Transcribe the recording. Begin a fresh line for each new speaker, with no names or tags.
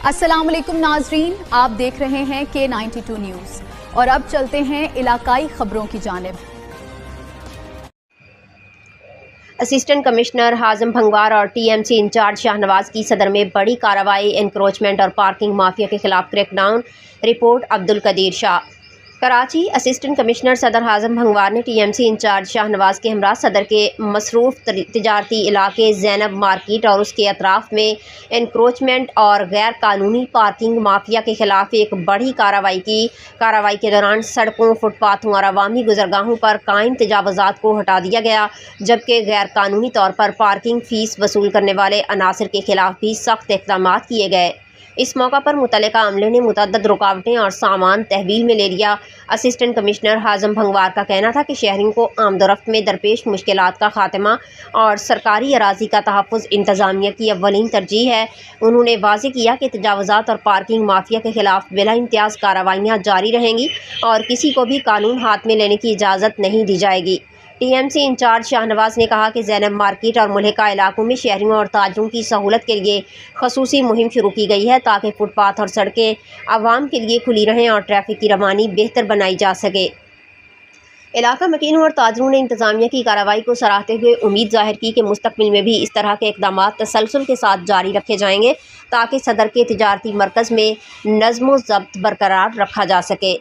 अस्सलाम वालेकुम नाजरीन, आप देख रहे हैं K92 न्यूज़ और अब चलते हैं इलाकाई खबरों की जानिब।
असिस्टेंट कमिश्नर हाज़म भंगवार और टीएमसी इंचार्ज शाहनवाज की सदर में बड़ी कार्रवाई, एनक्रोचमेंट और पार्किंग माफिया के खिलाफ crackdown. Report Abdul Qadir Shah. Karachi. Assistant commissioner Saddar Hazim भंगवार ने टीएमसी इंचार्ज शाहनवाज के हमरा सदर के मसरूफ़ तिजारती इलाके ज़ैनब मार्केट और उसके अतराफ़ में एनक्रोचमेंट और गैर कानूनी पार्किंग माफिया के खिलाफ एक बड़ी कार्रवाई की। कार्रवाई के दौरान सड़कों, फुटपाथों और अवामी गुज़रगाहों पर कायम तजावुज़ात को हटा दिया गया, जबकि गैर कानूनी तौर पर पार्किंग फ़ीस वसूल करने वाले अनासर के खिलाफ भी सख्त इक़दामात किए गए। इस मौका पर मुतल्लिका अमले ने मुतअद्दिद रुकावटें और सामान तहवील में ले लिया। असिस्टेंट कमिश्नर हाज़म भंगवार का कहना था कि शहरियों को आमदोरफ्त में दरपेश मुश्किलात का खात्मा और सरकारी अराज़ी का तहफ़्फ़ुज़ इंतज़ामिया की अव्वलीन तरजीह है। उन्होंने वाज़ेह किया कि तजावुज़ात और पार्किंग माफिया के खिलाफ बिला इम्तियाज़ कार्रवाइयाँ जारी रहेंगी और किसी को भी कानून हाथ में लेने की इजाज़त नहीं दी जाएगी। टीएमसी इंचार्ज शाहनवाज ने कहा कि ज़ैनब मार्केट और मुल्हिका इलाकों में शहरियों और ताजरों की सहूलत के लिए खसूसी मुहिम शुरू की गई है, ताकि फुटपाथ और सड़कें आवाम के लिए खुली रहें और ट्रैफिक की रवानी बेहतर बनाई जा सके। इलाका मकीनों और ताजरों ने इंतज़ामिया की कार्रवाई को सराहते हुए उम्मीद ज़ाहिर की कि मुस्तक़बिल में भी इस तरह के इक़दामात तसलसल के साथ जारी रखे जाएंगे, ताकि सदर के तिजारती मरकज़ में नज़्म व ज़ब्त बरकरार रखा जा सके।